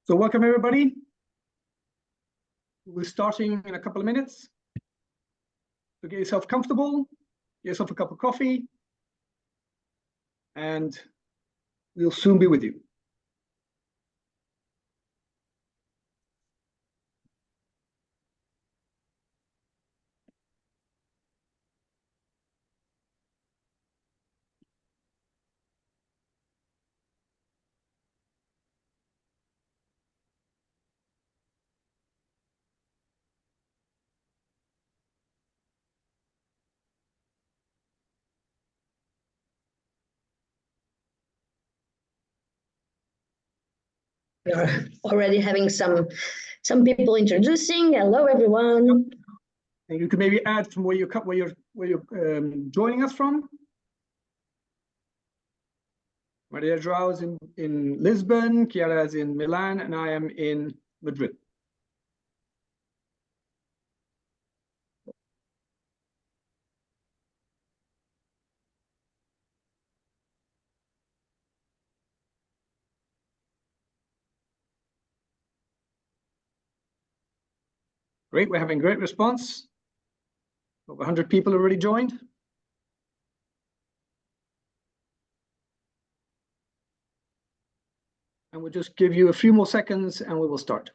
So welcome everybody. We're starting in a couple of minutes. So get yourself comfortable, get yourself a cup of coffee, and we'll soon be with you. We are already having some people introducing. Hello, everyone. And you can maybe add from where you're joining us from. Maria Joao is in Lisbon, Chiara is in Milan, and I am in Madrid. Great, we're having great response. Over 100 people already joined. And we'll just give you a few more seconds and we will start.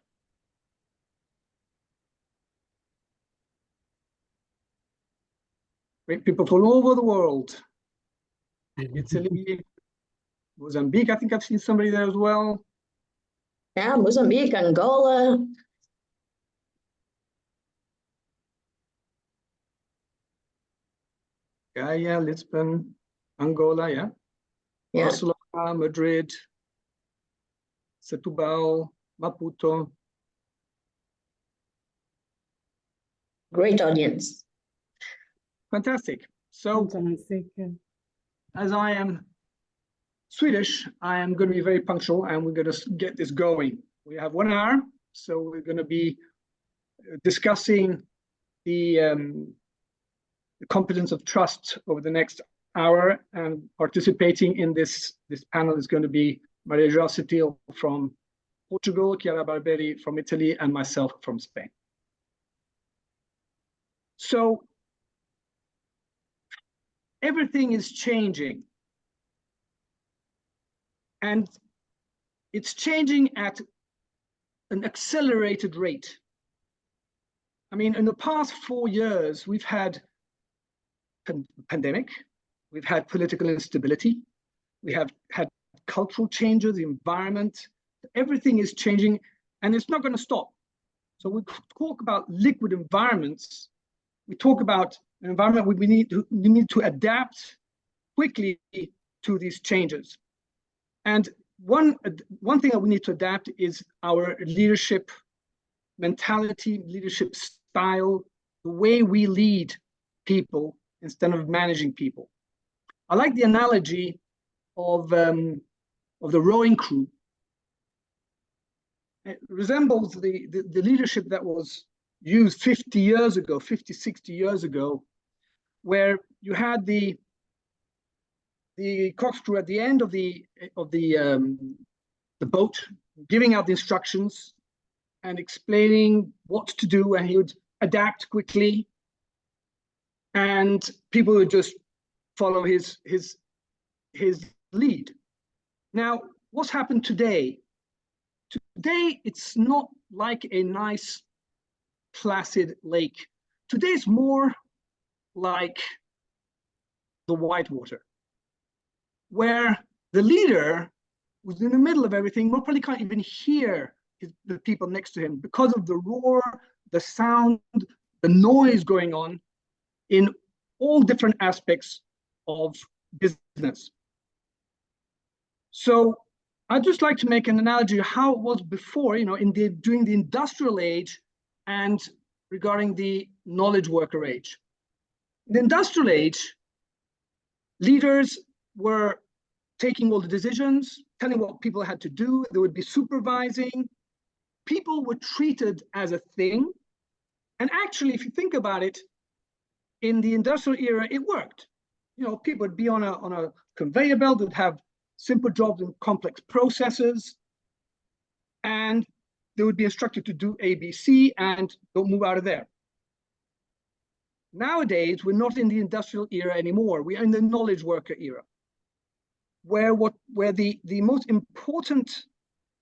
Great people from all over the world. Italy, Mozambique, I think I've seen somebody there as well. Yeah, Mozambique, Angola. Yeah, Lisbon, Angola, yeah. Barcelona, Madrid, Setúbal, Maputo. Great audience. Fantastic. So, as I am Swedish, I am going to be very punctual and we're going to get this going. We have 1 hour, so we're going to be discussing the competence of trust over the next hour, and participating in this panel is going to be Maria Joao Setil from Portugal, Chiara Barberi from Italy, and myself from Spain. So everything is changing, and it's changing at an accelerated rate. I mean, in the past 4 years, we've had pandemic, we've had political instability, we have had cultural changes, the environment, everything is changing, and it's not going to stop. So we talk about liquid environments. We talk about an environment we need to adapt quickly to these changes. And one thing that we need to adapt is our leadership mentality, leadership style, the way we lead people instead of managing people. I like the analogy of the rowing crew. It resembles the leadership that was used 50 years ago, 50, 60 years ago, where you had the coxswain at the end of the boat, giving out the instructions and explaining what to do, and he would adapt quickly, and people would just follow his lead. Now, what's happened today? Today, it's not like a nice, placid lake. Today is more like the whitewater, where the leader was in the middle of everything, probably can't even hear the people next to him because of the roar, the sound, the noise going on in all different aspects of business. So I'd just like to make an analogy of how it was before, during the industrial age and regarding the knowledge worker age. In the industrial age, leaders were taking all the decisions, telling what people had to do. They would be supervising. People were treated as a thing. And actually, if you think about it, in the industrial era, it worked. People would be on a conveyor belt, would have simple jobs and complex processes. and they would be instructed to do A, B, C, and don't move out of there. Nowadays, we're not in the industrial era anymore. We are in the knowledge worker era, where the most important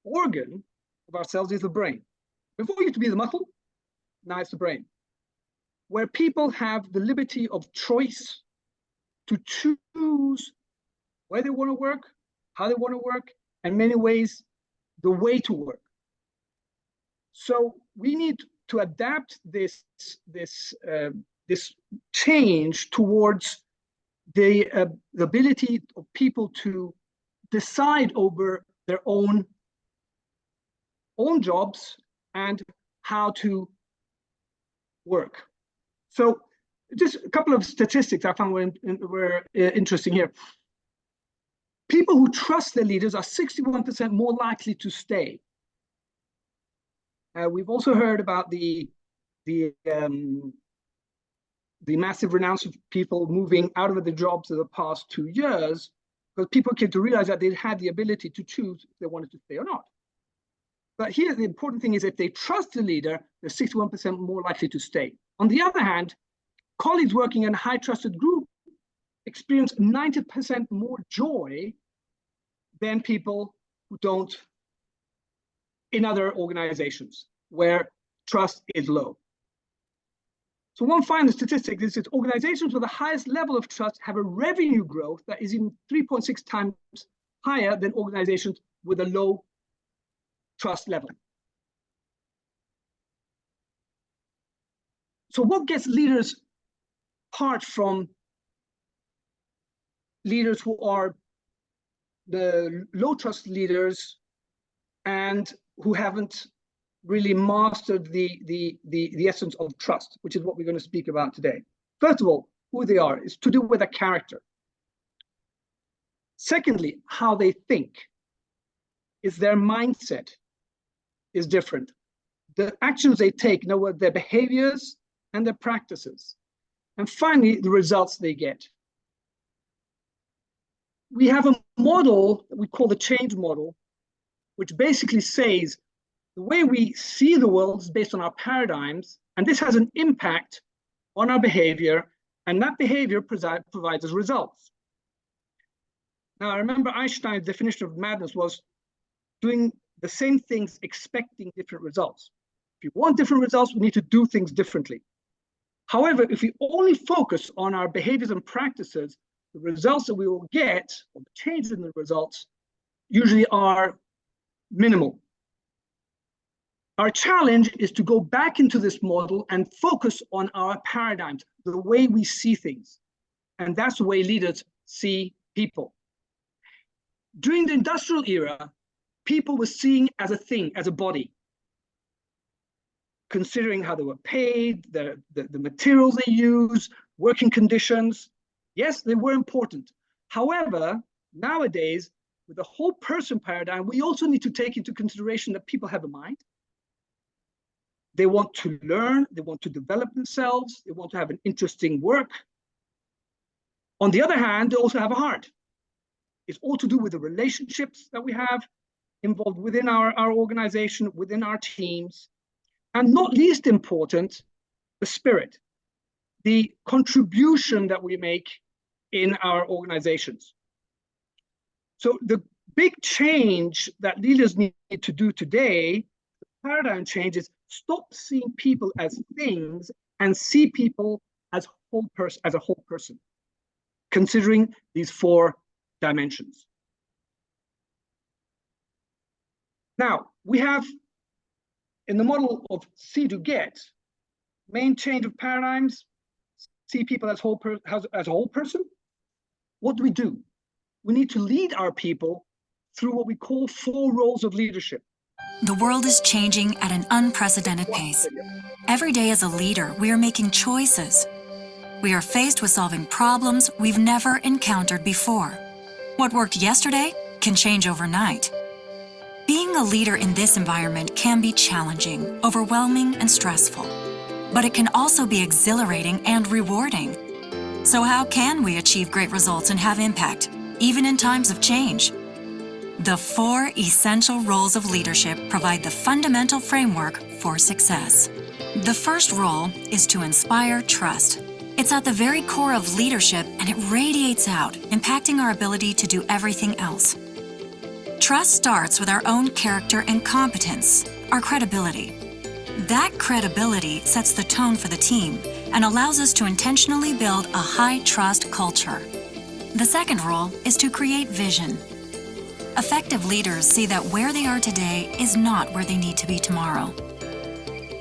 organ of ourselves is the brain. Before it used to be the muscle, now it's the brain, where people have the liberty of choice to choose where they want to work, how they want to work, and in many ways, the way to work. So we need to adapt this change towards the ability of people to decide over their own jobs and how to work. So just a couple of statistics I found were interesting here. People who trust their leaders are 61% more likely to stay. We've also heard about the massive renounce of people moving out of the jobs of the past 2 years, because people came to realize that they had the ability to choose if they wanted to stay or not. But here, the important thing is if they trust the leader, they're 61% more likely to stay. On the other hand, colleagues working in a high trusted group experience 90% more joy than people who don't in other organizations where trust is low. So one final statistic is that organizations with the highest level of trust have a revenue growth that is even 3.6 times higher than organizations with a low trust level. So what gets leaders apart from leaders who are the low trust leaders and who haven't really mastered the essence of trust, which is what we're going to speak about today? First of all, who they are is to do with their character. Secondly, how they think is their mindset is different. The actions they take, their behaviors and their practices. And finally, the results they get. We have a model that we call the change model, which basically says the way we see the world is based on our paradigms, and this has an impact on our behavior, and that behavior provides us results. Now, I remember Einstein's definition of madness was doing the same things, expecting different results. If you want different results, we need to do things differently. However, if we only focus on our behaviors and practices, the results that we will get, or the changes in the results, usually are minimal. Our challenge is to go back into this model and focus on our paradigms, the way we see things. And that's the way leaders see people. During the industrial era, people were seen as a thing, as a body, considering how they were paid, the materials they use, working conditions. Yes, they were important. However, nowadays, with the whole person paradigm, we also need to take into consideration that people have a mind. They want to learn, they want to develop themselves, they want to have an interesting work. On the other hand, they also have a heart. It's all to do with the relationships that we have involved within our organization, within our teams, and not least important, the spirit, the contribution that we make in our organizations. So the big change that leaders need to do today, the paradigm change, is stop seeing people as things and see people as a whole person, considering these 4 dimensions. Now, we have, in the model of see to get, main change of paradigms, see people as a whole person. What do? We need to lead our people through what we call 4 roles of leadership. The world is changing at an unprecedented pace. Every day as a leader, we are making choices. We are faced with solving problems we've never encountered before. What worked yesterday can change overnight. Being a leader in this environment can be challenging, overwhelming, and stressful. But it can also be exhilarating and rewarding. So how can we achieve great results and have impact, even in times of change? The 4 essential roles of leadership provide the fundamental framework for success. The first role is to inspire trust. It's at the very core of leadership and it radiates out, impacting our ability to do everything else. Trust starts with our own character and competence, our credibility. That credibility sets the tone for the team and allows us to intentionally build a high-trust culture. The second role is to create vision. Effective leaders see that where they are today is not where they need to be tomorrow.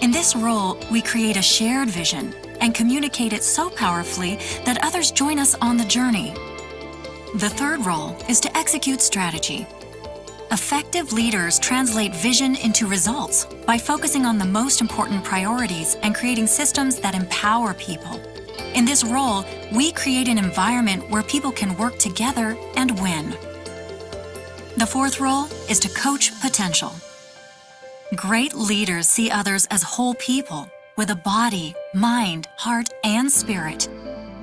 In this role, we create a shared vision and communicate it so powerfully that others join us on the journey. The third role is to execute strategy. Effective leaders translate vision into results by focusing on the most important priorities and creating systems that empower people. In this role, we create an environment where people can work together and win. The fourth role is to coach potential. Great leaders see others as whole people with a body, mind, heart, and spirit.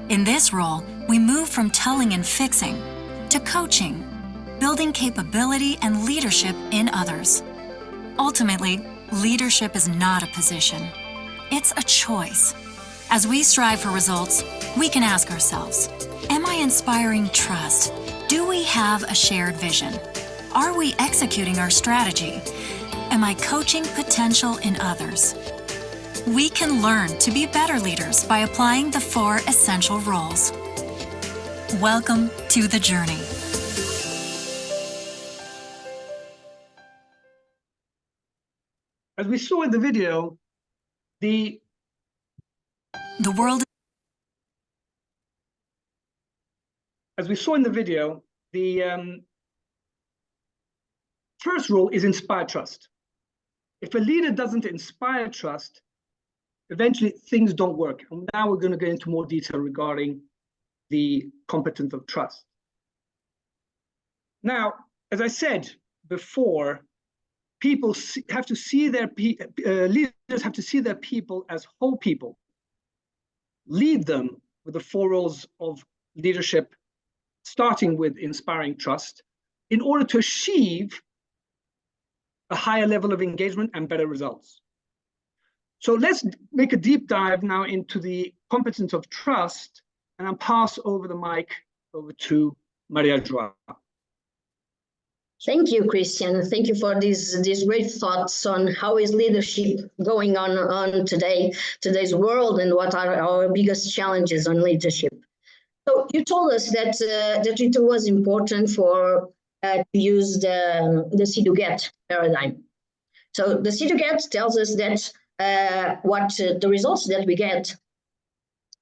In this role, we move from telling and fixing to coaching, building capability and leadership in others. Ultimately, leadership is not a position. It's a choice. As we strive for results, we can ask ourselves, am I inspiring trust? Do we have a shared vision? Are we executing our strategy? Am I coaching potential in others? We can learn to be better leaders by applying the 4 essential roles. Welcome to the journey. As we saw in the video, the world. As we saw in the video, the first rule is inspire trust. If a leader doesn't inspire trust, eventually things don't work. And now we're going to go into more detail regarding the competence of trust. Now, as I said before, people have to see their leaders have to see their people as whole people. Lead them with the 4 roles of leadership, starting with inspiring trust, in order to achieve a higher level of engagement and better results. So let's make a deep dive now into the competence of trust, and I'll pass over the mic over to Maria Joao. Thank you, Christian. Thank you for these great thoughts on how is leadership going on today's world, and what are our biggest challenges on leadership. So you told us that it was important to use the see to get paradigm. So the see to get tells us that the results that we get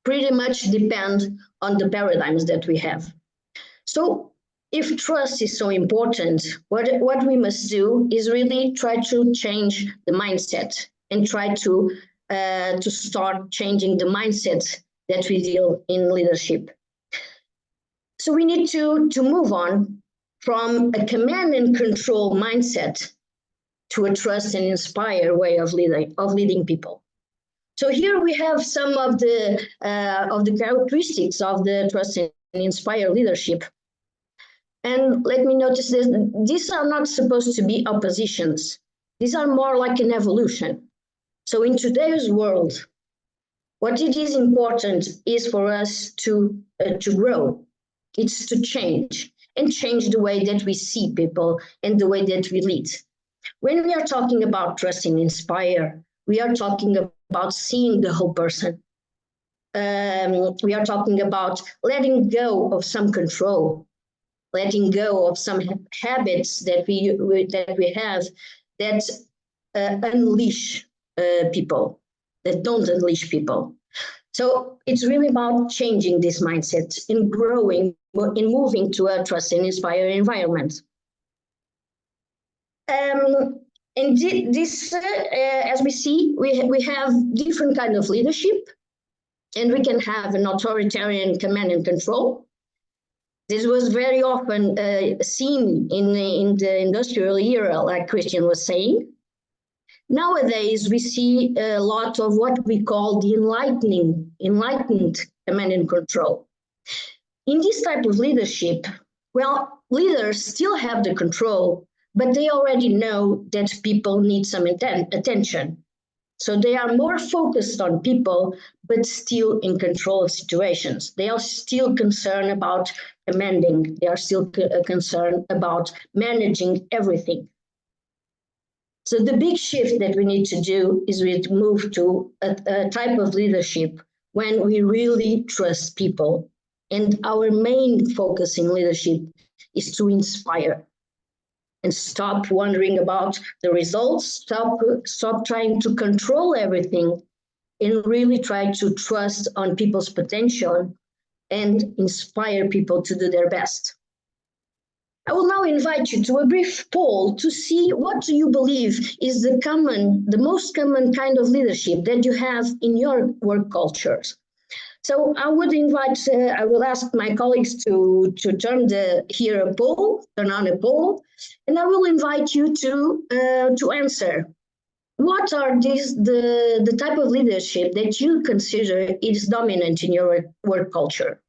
pretty much depend on the paradigms that we have. So if trust is so important, what we must do is really try to change the mindset and try to start changing the mindset that we deal in leadership. So we need to move on from a command and control mindset to a trust and inspire way of leading people. So here we have some of the characteristics of the trust and inspire leadership. And let me notice that these are not supposed to be oppositions. These are more like an evolution. So in today's world, what it is important is for us to grow. It's to change, and change the way that we see people and the way that we lead. When we are talking about trust and inspire, we are talking about seeing the whole person. We are talking about letting go of some control, letting go of some habits that we have that unleash people, that don't unleash people. So it's really about changing this mindset and growing, in moving to a trust and inspire environment. And this, as we see, we have different kind of leadership, and we can have an authoritarian command and control. This was very often seen in the industrial era, like Christian was saying. Nowadays, we see a lot of what we call the enlightened command and control. In this type of leadership, Well, leaders still have the control, but they already know that people need some attention. So they are more focused on people, but still in control of situations. They are still concerned about commanding. They are still concerned about managing everything. So the big shift that we need to do is we move to a type of leadership when we really trust people. And our main focus in leadership is to inspire and stop wondering about the results, stop trying to control everything, and really try to trust on people's potential and inspire people to do their best. I will now invite you to a brief poll to see what do you believe is the most common kind of leadership that you have in your work cultures. So I will ask my colleagues to turn on a poll, and I will invite you to answer. What are the type of leadership that you consider is dominant in your work culture?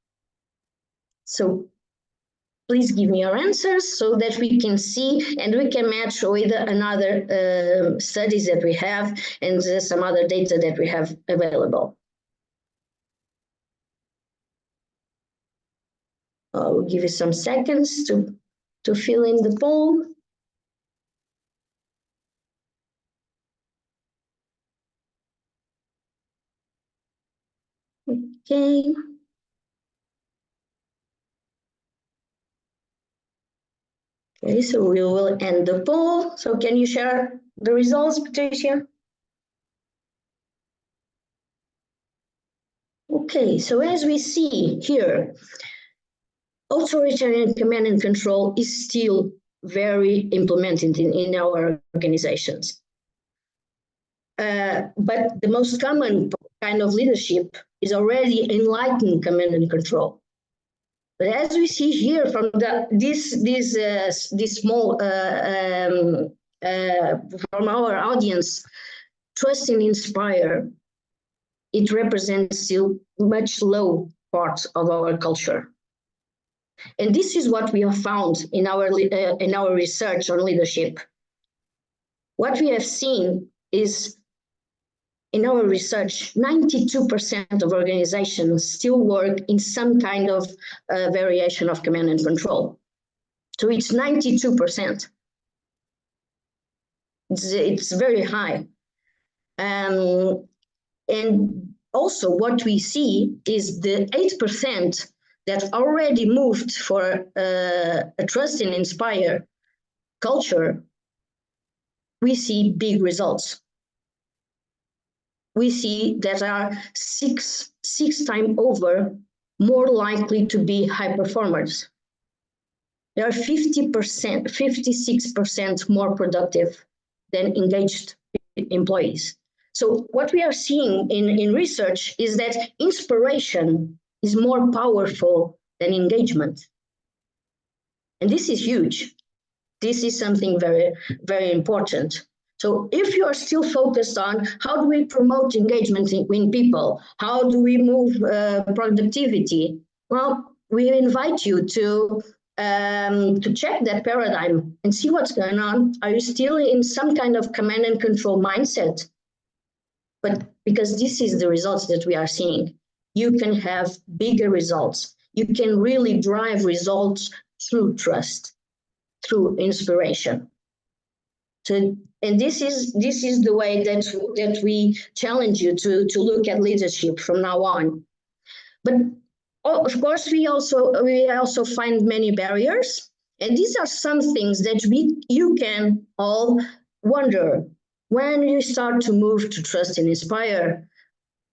So please give me your answers so that we can see and we can match with another studies that we have and some other data that we have available. I'll give you some seconds to fill in the poll. Okay. Okay, so we will end the poll. So can you share the results, Patricia? Okay, so as we see here, authoritarian command and control is still very implemented in our organizations. But the most common kind of leadership is already enlightened command and control. But as we see here from this small from our audience, trust and inspire, it represents still much low parts of our culture. And this is what we have found in our research on leadership. What we have seen is in our research, 92% of organizations still work in some kind of variation of command and control. So it's 92%. It's very high. And also what we see is the 8% that already moved for a trust and inspire culture, we see big results. We see that are six times over more likely to be high performers. They are 56% more productive than engaged employees. So what we are seeing in research is that inspiration is more powerful than engagement. And this is huge. This is something very, very important. So if you are still focused on how do we promote engagement in people, how do we move productivity, well, we invite you to check that paradigm and see what's going on. Are you still in some kind of command and control mindset? But because this is the results that we are seeing, you can have bigger results. You can really drive results through trust, through inspiration. So, and this is the way that we challenge you to look at leadership from now on. But of course, we also find many barriers, and these are some things that you can all wonder. When you start to move to trust and inspire,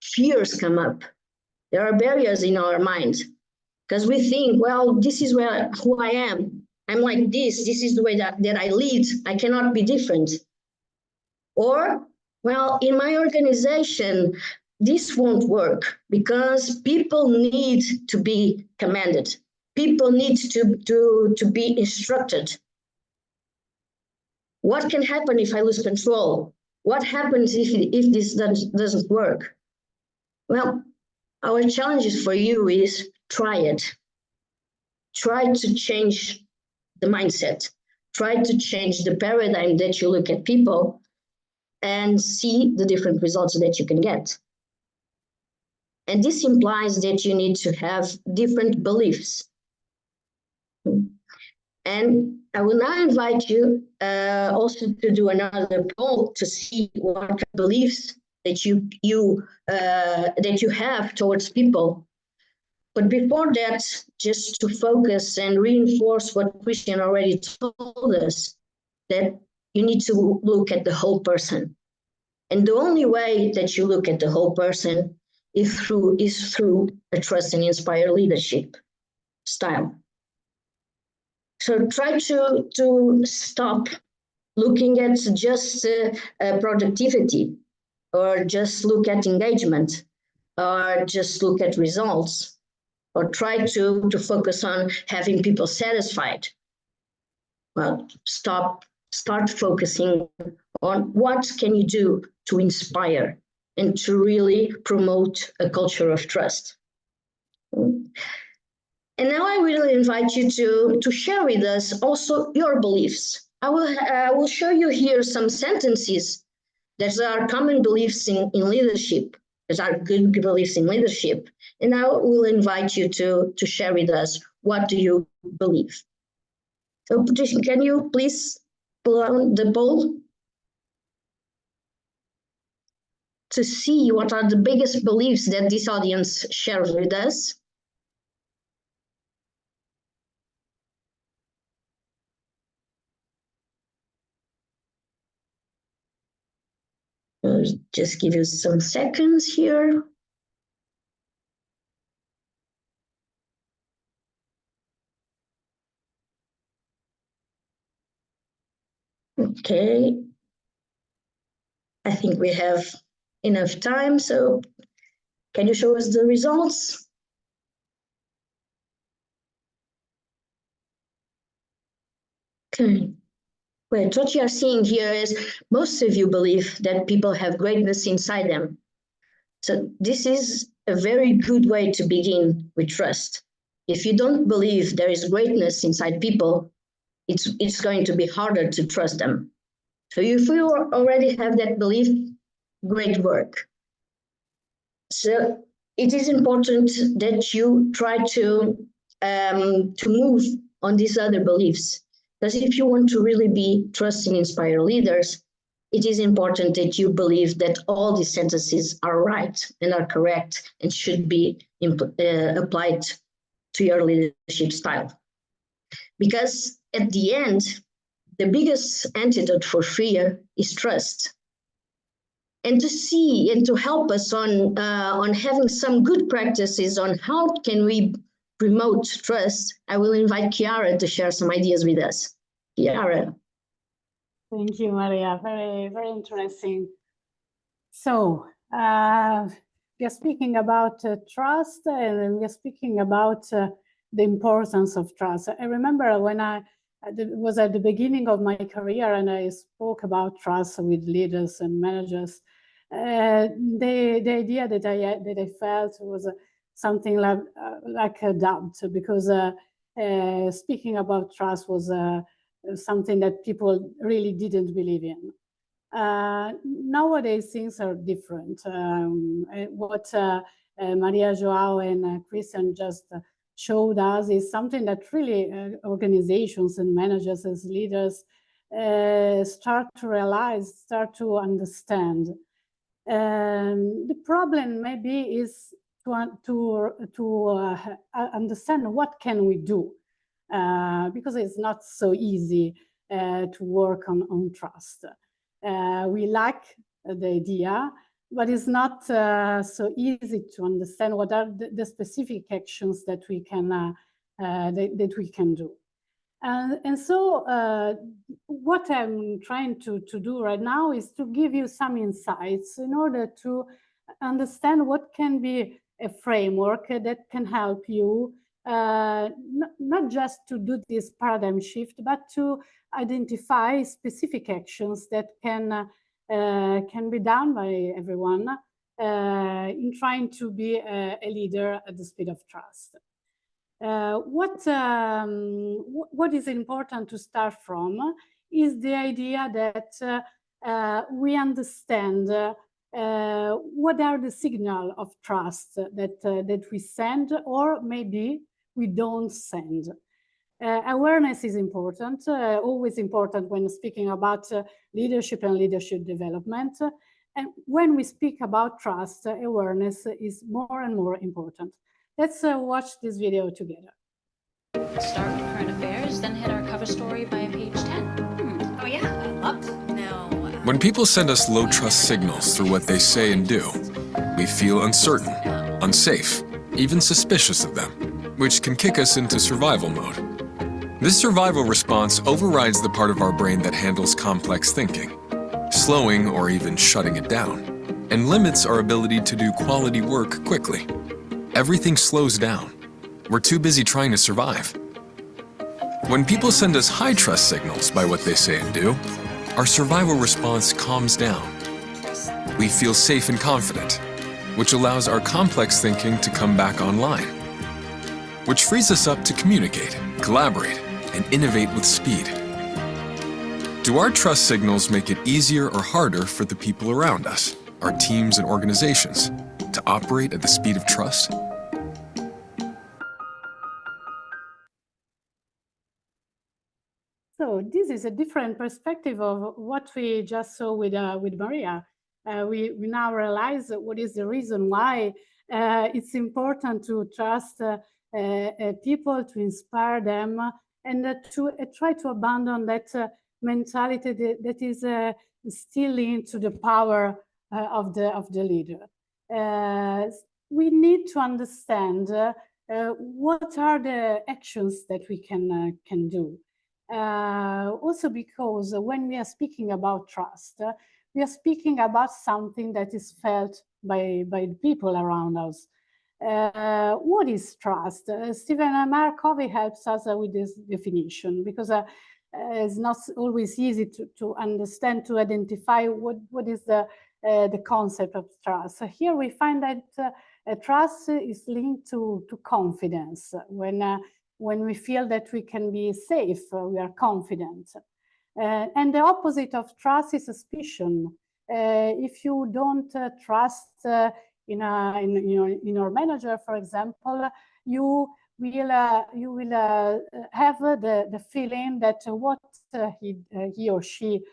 fears come up. There are barriers in our minds because we think, well, this is who I am. I'm like this. This is the way that I lead. I cannot be different. Or, well, in my organization, this won't work because people need to be commanded. People need to be instructed. What can happen if I lose control? What happens if this doesn't work? Well, our challenge for you is try it. try to change the mindset, try to change the paradigm that you look at people and see the different results that you can get. And this implies that you need to have different beliefs. And I will now invite you also to do another poll to see what beliefs that you have towards people. But before that, just to focus and reinforce what Christian already told us, that you need to look at the whole person. And the only way that you look at the whole person is through a trust and inspire leadership style. So try to stop looking at just productivity, or just look at engagement, or just look at results, or try to focus on having people satisfied. Well, start focusing on what can you do to inspire and to really promote a culture of trust. And now I will invite you to share with us also your beliefs. I will show you here some sentences that are common beliefs in leadership, that are good beliefs in leadership. And I will invite you to share with us, what do you believe? So can you please pull on the poll to see what are the biggest beliefs that this audience shares with us? I'll just give you some seconds here. Okay. I think we have enough time, so can you show us the results? Okay. Well, what you are seeing here is most of you believe that people have greatness inside them. So this is a very good way to begin with trust. If you don't believe there is greatness inside people, it's going to be harder to trust them. So if you already have that belief, great work. So it is important that you try to move on these other beliefs. Because if you want to really be trusting, inspire leaders, it is important that you believe that all these sentences are right and are correct and should be applied to your leadership style. Because at the end, the biggest antidote for fear is trust. And to see and to help us on having some good practices on how can we promote trust, I will invite Chiara to share some ideas with us. Chiara. Thank you, Maria. Very, very interesting. So we are speaking about trust, and we are speaking about the importance of trust. I remember when I was at the beginning of my career and I spoke about trust with leaders and managers. The idea that I felt was something like a doubt, because speaking about trust was something that people really didn't believe in. Nowadays things are different. What Maria Joao and Christian just showed us is something that really organizations and managers as leaders start to realize, start to understand. The problem maybe is to understand what can we do, because it's not so easy to work on trust. We like the idea, but it's not so easy to understand what are the specific actions that we can do. And so what I'm trying to do right now is to give you some insights in order to understand what can be a framework that can help you not just to do this paradigm shift, but to identify specific actions that can be done by everyone in trying to be a leader at the speed of trust. What is important to start from is the idea that we understand what are the signals of trust that we send, or maybe we don't send. Awareness is important, always important when speaking about leadership and leadership development. And when we speak about trust, awareness is more and more important. Let's watch this video together. Start with current affairs, then hit our cover story by page 10. Oh yeah, I love to know. When people send us low trust signals through what they say and do, we feel uncertain, unsafe, even suspicious of them, which can kick us into survival mode. This survival response overrides the part of our brain that handles complex thinking, slowing or even shutting it down, and limits our ability to do quality work quickly. Everything slows down. We're too busy trying to survive. When people send us high trust signals by what they say and do, our survival response calms down. We feel safe and confident, which allows our complex thinking to come back online, which frees us up to communicate, collaborate, and innovate with speed. Do our trust signals make it easier or harder for the people around us, our teams and organizations, to operate at the speed of trust? So this is a different perspective of what we just saw with Maria. We now realize what is the reason why it's important to trust people, to inspire them, and to try to abandon that mentality that is still linked to the power of the leader. We need to understand what are the actions that we can do. Also because when we are speaking about trust, we are speaking about something that is felt by the people around us. What is trust? Stephen Markovy helps us with this definition, because it's not always easy to understand, to identify what is the concept of trust. So here we find that trust is linked to confidence. When we feel that we can be safe, we are confident. And the opposite of trust is suspicion. If you don't trust in your manager, for example, you will have the feeling that what he or she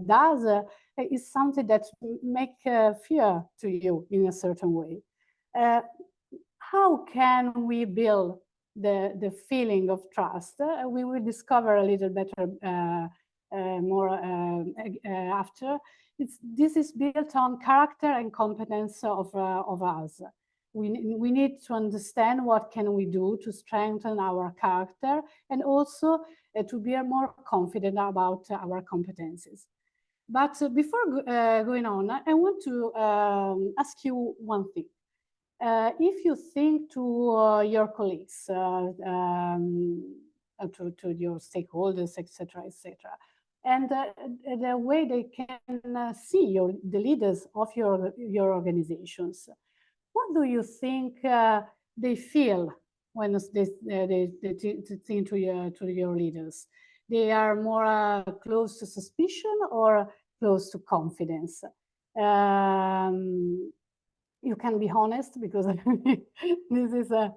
does is something that makes fear to you in a certain way. How can we build the feeling of trust? We will discover a little better more after. This is built on character and competence of us. We need to understand what can we do to strengthen our character, and also to be more confident about our competencies. But before going on, I want to ask you one thing. If you think to your colleagues, to your stakeholders, etc., and the way they can see the leaders of your organizations, what do you think they feel when they think to your leaders? They are more close to suspicion or close to confidence? You can be honest, because this is a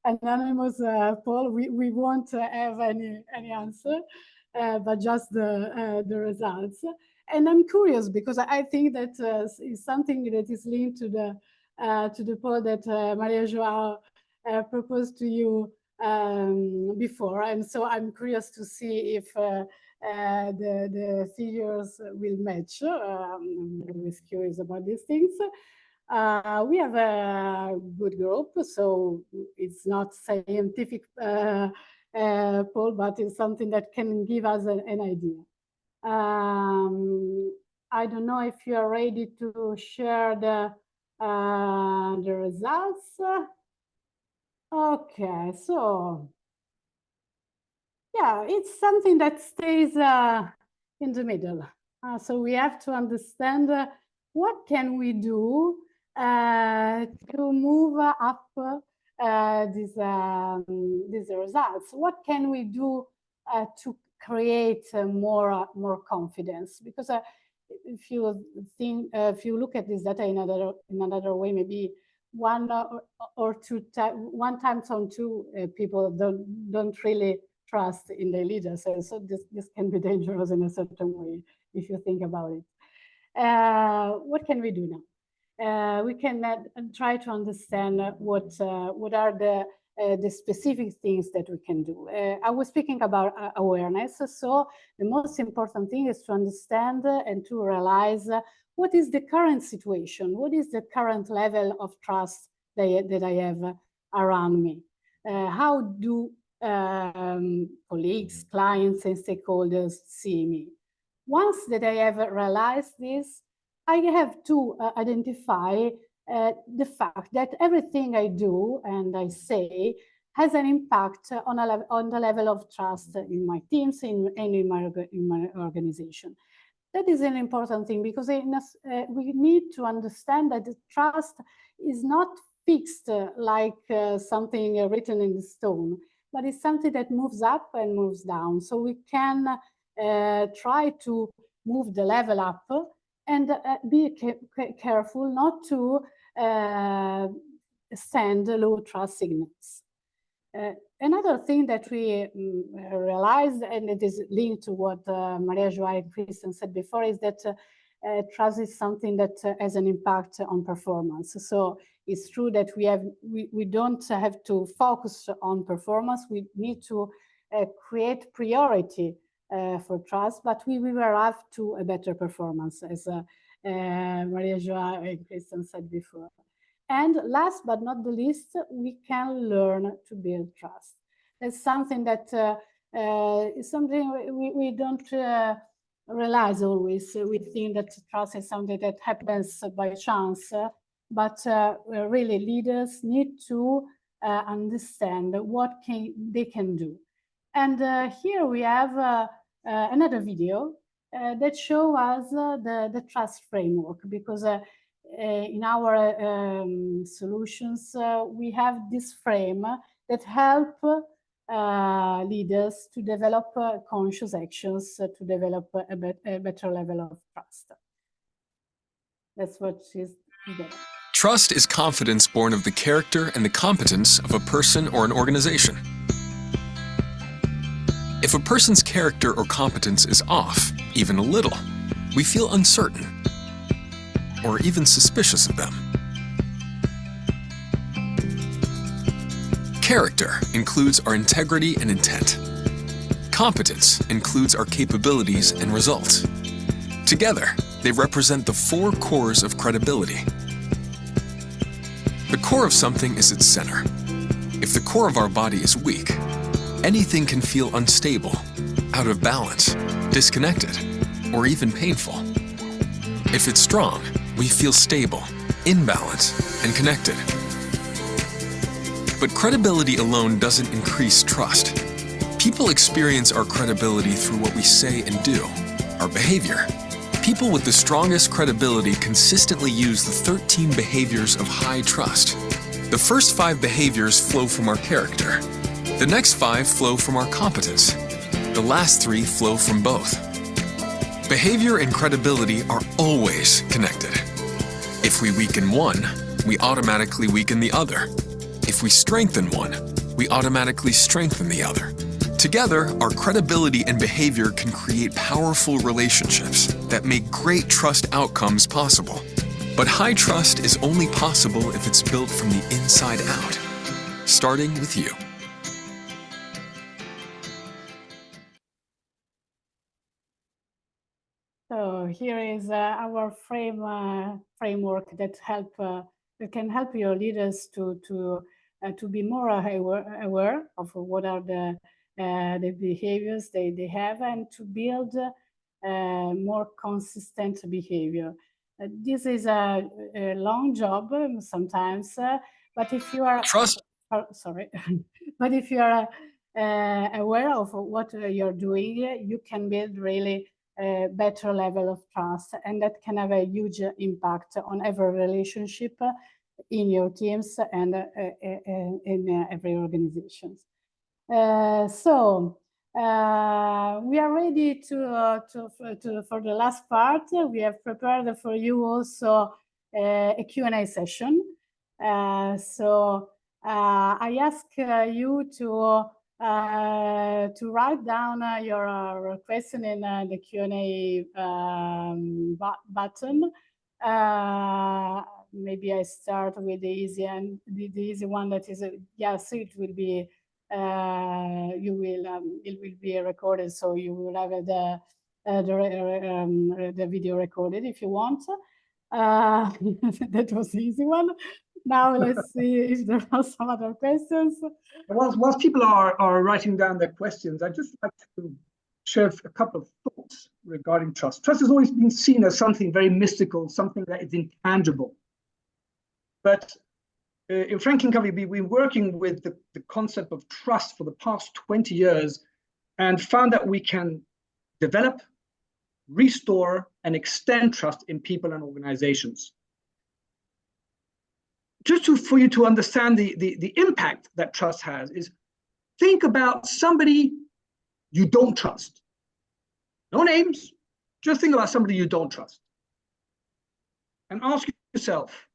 anonymous poll. We won't have any answer, but just the results. And I'm curious, because I think that is something that is linked to the poll that Maria Joao proposed to you before. And so I'm curious to see if the figures will match. I'm always curious about these things. We have a good group, so it's not scientific poll, but it's something that can give us an idea. I don't know if you are ready to share the results. Okay, so yeah, it's something that stays in the middle. So we have to understand what can we do to move up these results. What can we do to create more confidence? Because if you think, if you look at this data in another way, maybe one times on two people don't really trust in their leaders. So this can be dangerous in a certain way if you think about it. What can we do now? We can try to understand what are the specific things that we can do. I was speaking about awareness. So the most important thing is to understand and to realize what is the current situation, what is the current level of trust that I have around me. How do colleagues, clients, and stakeholders see me? Once that I have realized this, I have to identify the fact that everything I do and I say has an impact on the level of trust in my teams and in my organization. That is an important thing, because we need to understand that the trust is not fixed like something written in stone, but it's something that moves up and moves down. So we can try to move the level up and be careful not to send low trust signals. Another thing that we realized, and it is linked to what Maria Joao and Christian said before, is that trust is something that has an impact on performance. So it's true that we don't have to focus on performance. We need to create priority for trust, but we will arrive to a better performance, as Maria Joao and Christian said before. And last but not the least, we can learn to build trust. That's something that is something we don't realize always. We think that trust is something that happens by chance, but really leaders need to understand what they can do. And here we have another video that shows us the trust framework, because in our solutions, we have this frame that help leaders to develop conscious actions to develop a better level of trust. That's what is there. Trust is confidence born of the character and the competence of a person or an organization. If a person's character or competence is off, even a little, we feel uncertain or even suspicious of them. Character includes our integrity and intent. Competence includes our capabilities and results. Together, they represent the four cores of credibility. The core of something is its center. If the core of our body is weak, anything can feel unstable, out of balance, disconnected, or even painful. If it's strong, we feel stable, in balance, and connected. But credibility alone doesn't increase trust. People experience our credibility through what we say and do, our behavior. People with the strongest credibility consistently use the 13 behaviors of high trust. The first 5 behaviors flow from our character. The next 5 flow from our competence. The last 3 flow from both. Behavior and credibility are always connected. If we weaken one, we automatically weaken the other. If we strengthen one, we automatically strengthen the other. Together, our credibility and behavior can create powerful relationships that make great trust outcomes possible. But high trust is only possible if it's built from the inside out, starting with you. So here is our framework that can help your leaders to be more aware of what are the behaviors they have, and to build more consistent behavior. This is a long job sometimes, but if you are but if you are aware of what you're doing, you can build really a better level of trust, and that can have a huge impact on every relationship in your teams and in every organization. We are ready for the last part. We have prepared for you also a Q&A session. I ask you to write down your question in the Q&A button. Maybe I start with the easy and the easy one, that is yes, it will be it will be recorded, so you will have the video recorded if you want. That was the easy one. Now let's see if there are some other questions. Whilst people are writing down their questions, I'd just like to share a couple of thoughts regarding trust. Trust has always been seen as something very mystical, something that is intangible. But in Franklin Covey, we've been working with the concept of trust for the past 20 years and found that we can develop, restore, and extend trust in people and organizations. Just for you to understand the impact that trust has, is think about somebody you don't trust. No names, just think about somebody you don't trust. And ask yourself,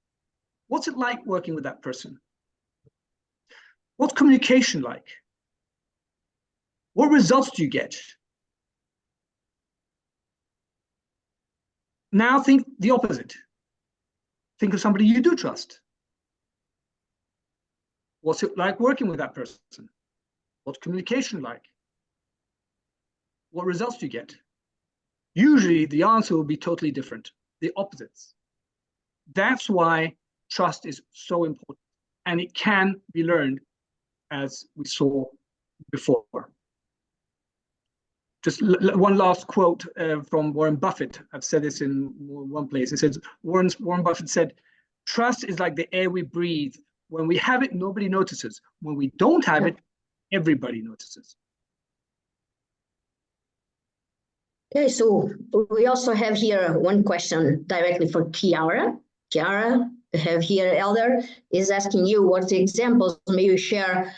what's it like working with that person? What's communication like? What results do you get? Now think the opposite. Think of somebody you do trust. What's it like working with that person? What's communication like? What results do you get? Usually the answer will be totally different, the opposites. That's why trust is so important, and it can be learned, as we saw before. Just one last quote from Warren Buffett. I've said this in one place. It says, Warren Buffett said, "Trust is like the air we breathe. When we have it, nobody notices. When we don't have it, everybody notices." Okay, so we also have here one question directly for Chiara. Chiara, we have here Elder is asking you what examples may you share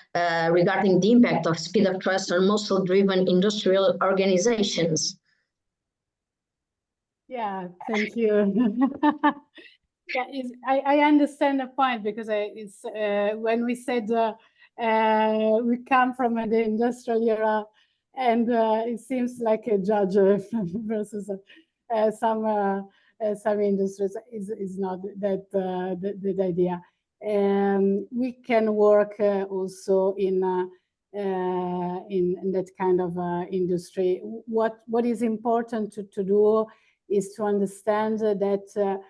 regarding the impact of speed of trust on muscle-driven industrial organizations. Yeah, thank you. Yeah, I understand the point, because it's when we said we come from the industrial era, and it seems like a judge versus some industries is not that the idea. We can work also in that kind of industry. What is important to do is to understand that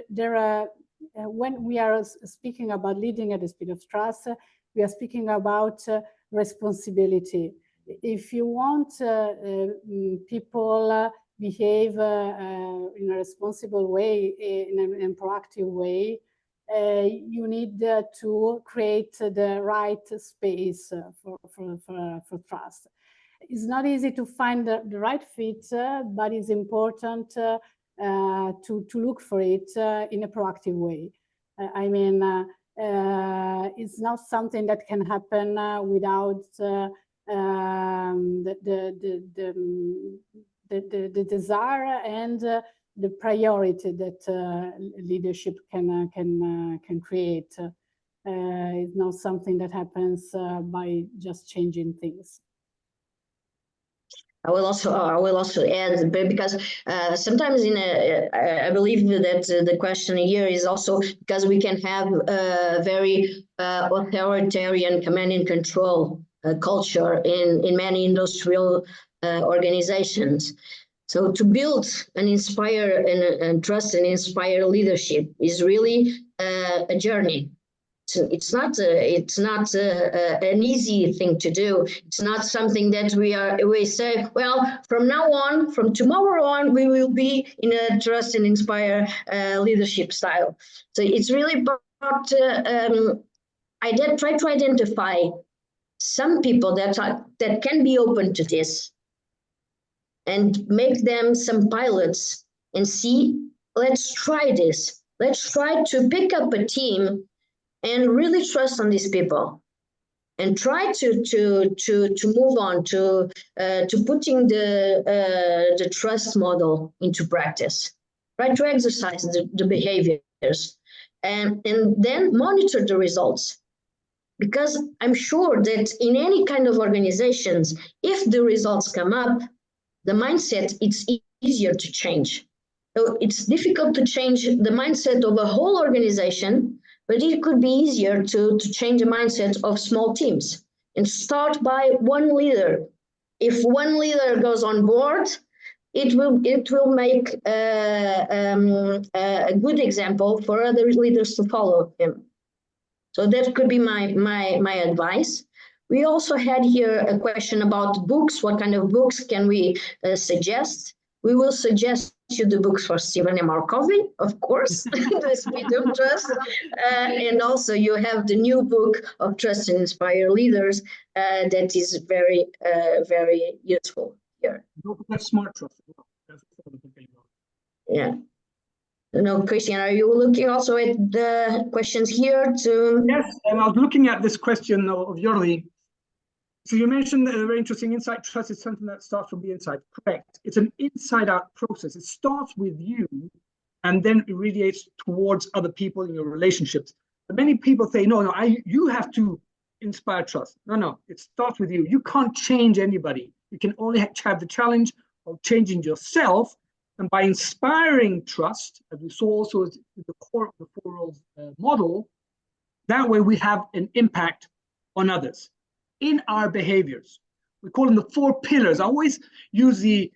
there are, when we are speaking about leading at the speed of trust, we are speaking about responsibility. If you want people behave in a responsible way, in a proactive way, you need to create the right space for trust. It's not easy to find the right fit, but it's important to look for it in a proactive way. I mean, it's not something that can happen without the desire and the priority that leadership can create. It's not something that happens by just changing things. I will also add, because sometimes I believe that the question here is also because we can have a very authoritarian command and control culture in many industrial organizations. So to build and inspire and trust and inspire leadership is really a journey. It's not an easy thing to do. It's not something that we say, well, from now on, from tomorrow on, we will be in a trust and inspire leadership style. So it's really about try to identify some people that can be open to this, and make them some pilots and see, let's try this. let's try to pick up a team and really trust on these people, and try to move on to putting the trust model into practice. Try to exercise the behaviors, and then monitor the results. Because I'm sure that in any kind of organizations, if the results come up, the mindset, it's easier to change. So it's difficult to change the mindset of a whole organization, but it could be easier to change the mindset of small teams, and start by one leader. If one leader goes on board, it will make a good example for other leaders to follow him. So that could be my advice. We also had here a question about books. What kind of books can we suggest? We will suggest you the books for Stephen M. R. Covey, of course, The Speed of Trust. And also you have the new book of Trust and Inspire Leaders that is very, very useful here. That's Smart Trust. Yeah. No, Christian, are you looking also at the questions here too? Yes, and I was looking at this question of Jordi. So you mentioned a very interesting insight. Trust is something that starts from the inside. Correct. It's an inside-out process. It starts with you, and then it radiates towards other people in your relationships. But many people say, no, you have to inspire trust. No, it starts with you. You can't change anybody. You can only have the challenge of changing yourself. And by inspiring trust, as we saw also at the core of the 4 roles model, that way we have an impact on others in our behaviors. We call them the 4 pillars. I always use the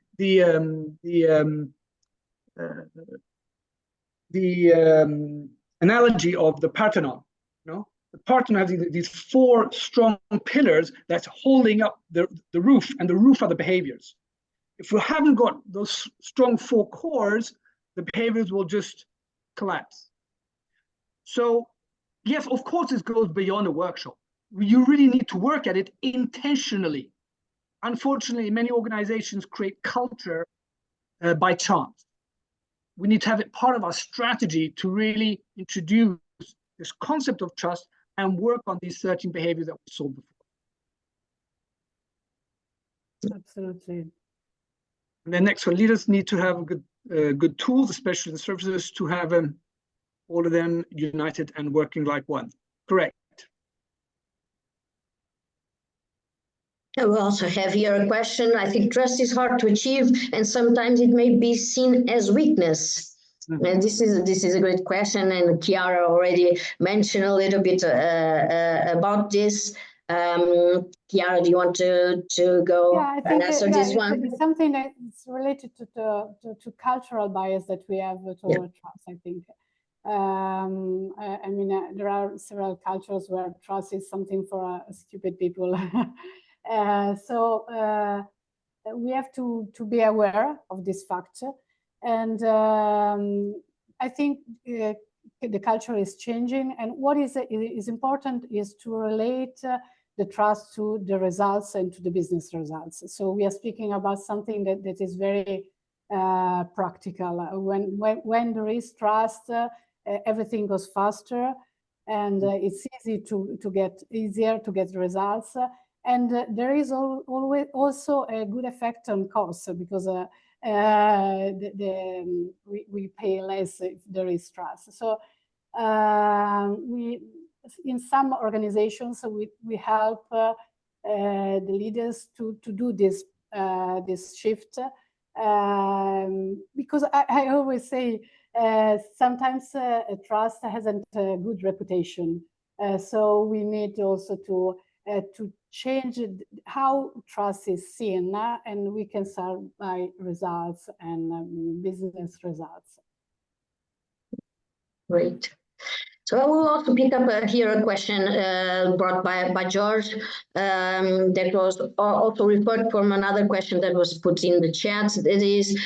analogy of the Parthenon. The Parthenon has these 4 strong pillars that's holding up the roof, and the roof are the behaviors. If we haven't got those strong 4 cores, the behaviors will just collapse. So, yes, of course, this goes beyond a workshop. You really need to work at it intentionally. Unfortunately, many organizations create culture by chance. We need to have it part of our strategy to really introduce this concept of trust and work on these 13 behaviors that we saw before. Absolutely. And then next one, leaders need to have good tools, especially the services, to have all of them united and working like one. Correct. I will also have here a question. I think trust is hard to achieve, and sometimes it may be seen as weakness. Mm-hmm. And this is a great question, and Chiara already mentioned a little bit about this. Chiara, do you want to go and answer this one? It's something that's related to cultural bias that we have toward trust, I think. I mean, there are several cultures where trust is something for stupid people. So we have to be aware of this fact. And I think the culture is changing. And what is important is to relate the trust to the results and to the business results. So we are speaking about something that is very practical. When there is trust, everything goes faster, and it's easier to get results. And there is always also a good effect on costs, because we pay less if there is trust. So in some organizations, we help the leaders to do this shift, because I always say sometimes trust hasn't a good reputation. So we need also to change how trust is seen, and we can start by results and business results. Great. So I will also pick up here a question brought by George that was also referred from another question that was put in the chat. That is,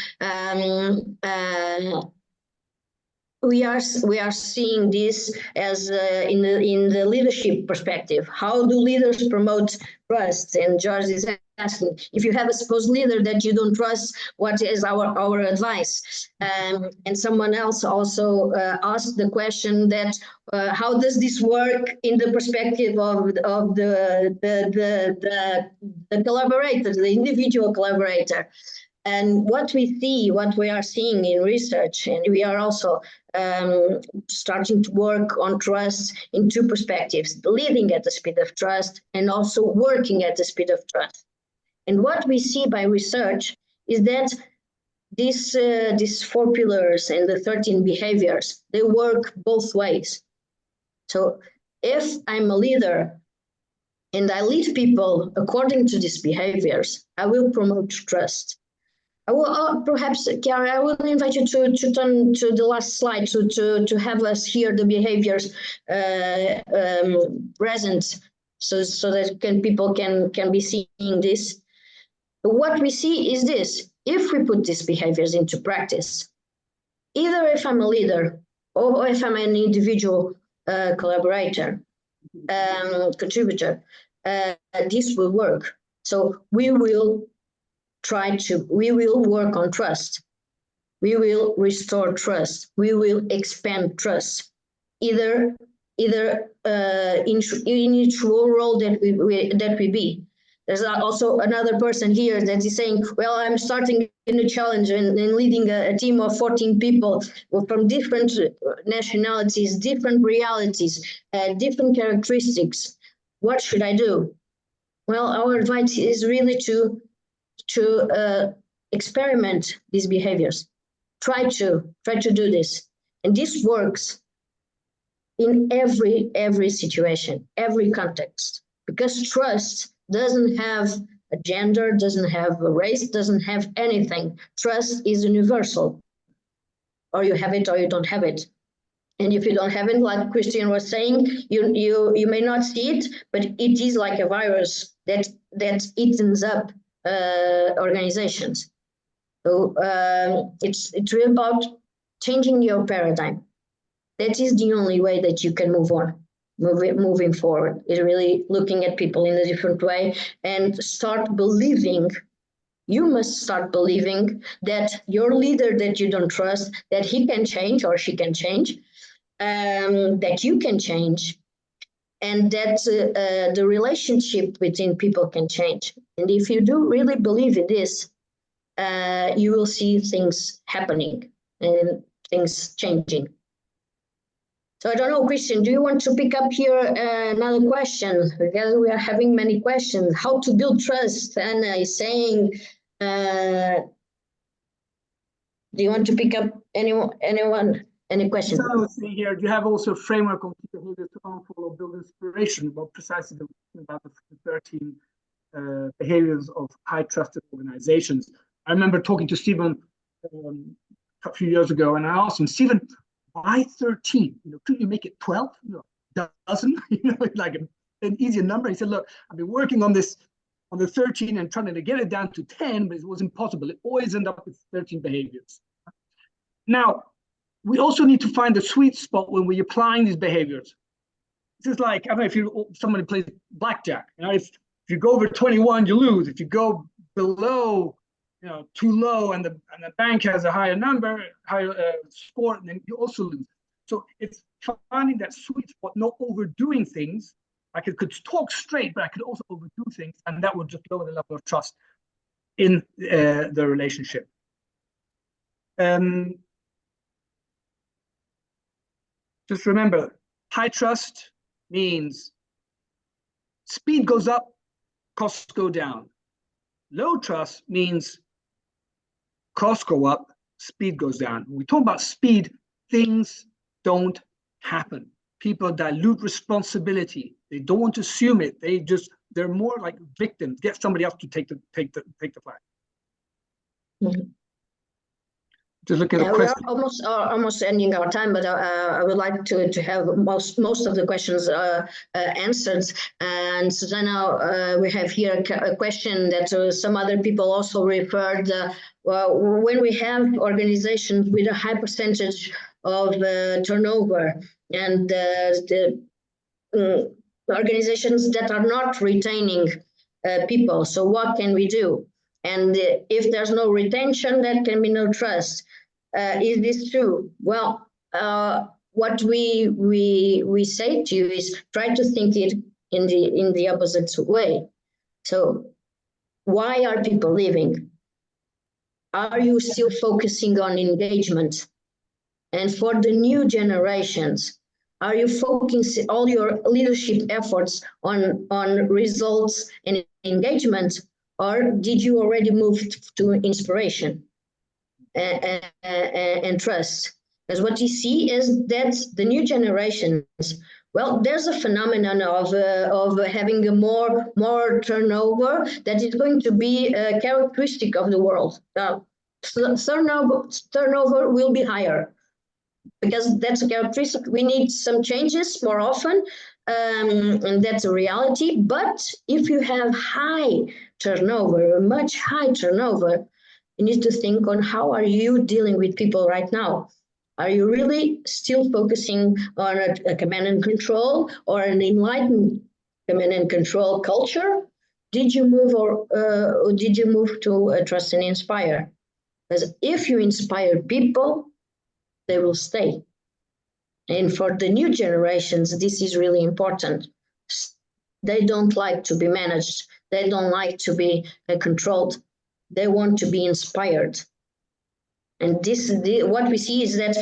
we are seeing this as in the leadership perspective. How do leaders promote trust? And George is asking. If you have a supposed leader that you don't trust, what is our advice? And someone else also asked the question that how does this work in the perspective of the collaborator, the individual collaborator? And what we are seeing in research, and we are also starting to work on trust in two perspectives, leading at the speed of trust and also working at the speed of trust. And what we see by research is that these 4 pillars and the 13 behaviors, they work both ways. So if I'm a leader and I lead people according to these behaviors, I will promote trust. I will perhaps, Chiara, I will invite you to turn to the last slide to have us hear the behaviors present, so that people can be seeing this. What we see is this: if we put these behaviors into practice, either if I'm a leader or if I'm an individual collaborator, contributor, this will work. So we will work on trust. We will restore trust. We will expand trust, either in each role that we be. There's also another person here that is saying, well, I'm starting in a challenge and leading a team of 14 people from different nationalities, different realities, different characteristics. What should I do? Well, our advice is really to experiment these behaviors. Try to do this. And this works in every situation, every context, because trust doesn't have a gender, doesn't have a race, doesn't have anything. Trust is universal. Or you have it or you don't have it. And if you don't have it, like Christian was saying, you may not see it, but it is like a virus that eats up organizations. So it's really about changing your paradigm. That is the only way that you can move on. Moving forward is really looking at people in a different way and start believing. You must start believing that your leader that you don't trust, that he can change or she can change, that you can change, and that the relationship between people can change. And if you do really believe in this, you will see things happening and things changing. So I don't know, Christian, do you want to pick up here another question? Because we are having many questions. How to build trust? Anna is saying, do you want to pick up any questions? So I would say here, you have also a framework on key behaviors to unfollow, build inspiration, about precisely about the 13 behaviors of high trusted organizations. I remember talking to Stephen a few years ago, and I asked him, Stephen, why 13? Could you make it 12? Dozen? Like an easier number. He said, look, I've been working on this, on the 13 and trying to get it down to 10, but it was impossible. It always ended up with 13 behaviors. Now, we also need to find the sweet spot when we're applying these behaviors. This is like, I don't know if somebody plays blackjack. If you go over 21, you lose. If you go below, too low, and the bank has a higher number, higher score, then you also lose. So it's finding that sweet spot, not overdoing things. I could talk straight, but I could also overdo things, and that would just lower the level of trust in the relationship. Just remember, high trust means speed goes up, costs go down. Low trust means costs go up, speed goes down. When we talk about speed, things don't happen. People dilute responsibility. They don't want to assume it. They're more like victims. Get somebody else to take the flag. Mm-hmm. Just look at the question. We're almost ending our time, but I would like to have most of the questions answered. And Susanna, we have here a question that some other people also referred. When we have organizations with a high percentage of turnover and the organizations that are not retaining people. So what can we do? And if there's no retention, there can be no trust. Is this true? Well, what we say to you is try to think it in the opposite way. So why are people leaving? Are you still focusing on engagement? And for the new generations, are you focusing all your leadership efforts on results and engagement, or did you already move to inspiration and trust? Because what you see is that the new generations, well, there's a phenomenon of having a more turnover that is going to be a characteristic of the world. Turnover will be higher because that's a characteristic. We need some changes more often, and that's a reality. But if you have high turnover, much high turnover, you need to think on how are you dealing with people right now. Are you really still focusing on a command and control or an enlightened command and control culture? Did you move or did you move to trust and inspire? Because if you inspire people, they will stay. And for the new generations, this is really important. They don't like to be managed. They don't like to be controlled. They want to be inspired. And this, what we see is that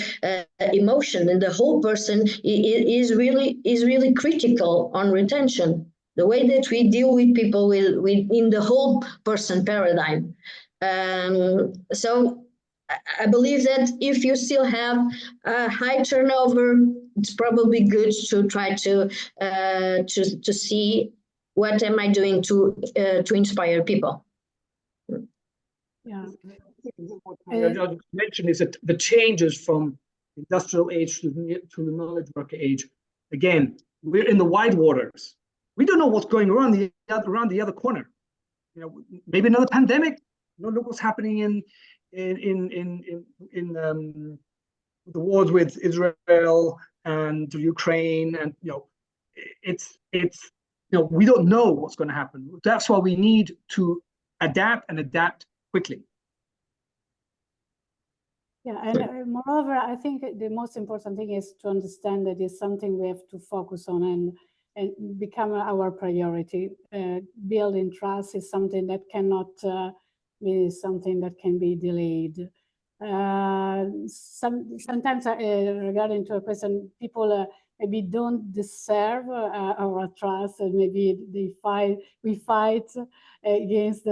emotion in the whole person is really critical on retention. The way that we deal with people in the whole person paradigm. So I believe that if you still have a high turnover, it's probably good to try to see what am I doing to inspire people. Yeah. I mentioned is that the changes from industrial age to the knowledge worker age. Again, we're in the wide waters. We don't know what's going around the other corner. You know, maybe another pandemic. You know, look what's happening in the wars with Israel and Ukraine, and it's we don't know what's going to happen. That's why we need to adapt and adapt quickly. Yeah, and moreover, I think the most important thing is to understand that it's something we have to focus on and become our priority. Building trust is something that cannot be something that can be delayed. Sometimes regarding to a question, people maybe don't deserve our trust, and maybe we fight against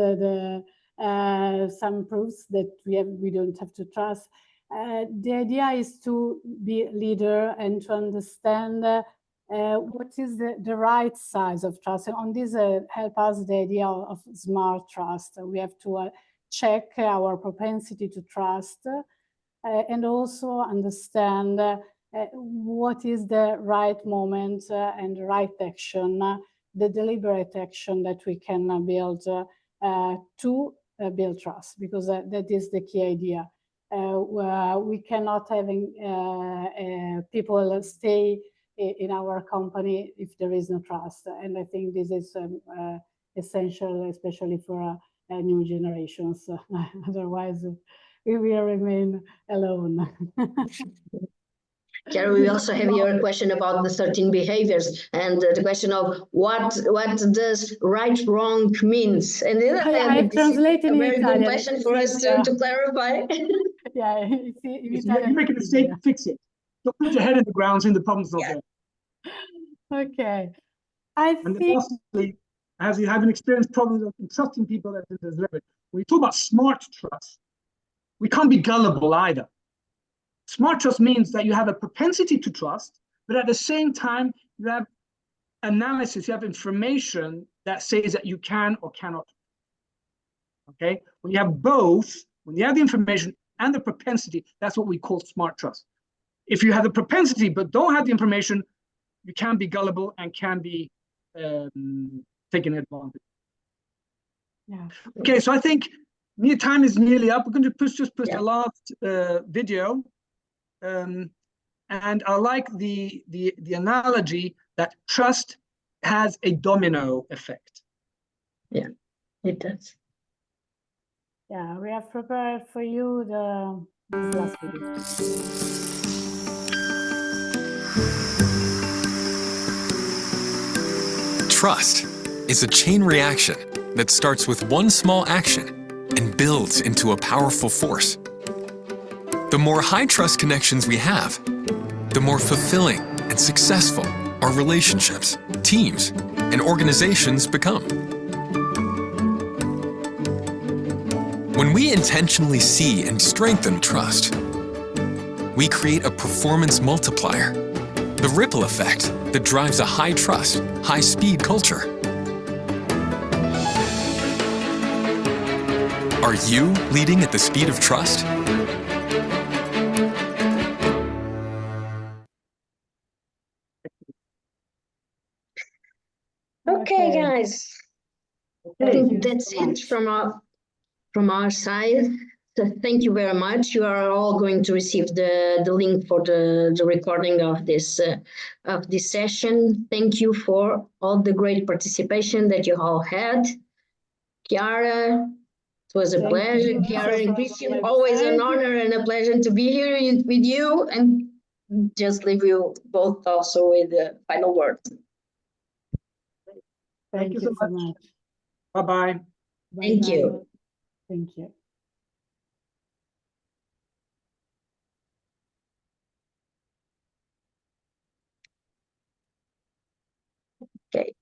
some proofs that we don't have to trust. The idea is to be a leader and to understand what is the right size of trust. And on this help us the idea of smart trust. We have to check our propensity to trust and also understand what is the right moment and the right action, the deliberate action that we can build to build trust, because that is the key idea. We cannot having people stay in our company if there is no trust, and I think this is essential, especially for new generations. Otherwise, we will remain alone. Carrie, we also have your question about the 13 behaviors and the question of what does right wrong means. And I translate in a very Italian. Good question for us to clarify. Yeah, you make a mistake, fix it. Don't put your head in the ground and the problem's not there. Okay. And lastly, as you have an experienced problem of trusting people that deserve it, when we talk about smart trust, we can't be gullible either. Smart trust means that you have a propensity to trust, but at the same time, you have analysis, you have information that says that you can or cannot. Okay? When you have both, when you have the information and the propensity, that's what we call smart trust. If you have the propensity but don't have the information, you can be gullible and can be taken advantage. Yeah. Okay, so I think time is nearly up. We're going to just push the last video. And I like the analogy that trust has a domino effect. Yeah, it does. Yeah, we have prepared for you this last video. Trust is a chain reaction that starts with one small action and builds into a powerful force. The more high trust connections we have, the more fulfilling and successful our relationships, teams, and organizations become. When we intentionally see and strengthen trust, we create a performance multiplier, the ripple effect that drives a high trust, high speed culture. Are you leading at the speed of trust? Okay, guys. I think that's it from our side. So thank you very much. You are all going to receive the link for the recording of this session. Thank you for all the great participation that you all had. Chiara, it was a pleasure. Chiara and Christian, always an honor and a pleasure to be here with you, and just leave you both also with the final word. Thank you so much. Bye-bye. Thank you. Thank you. Okay.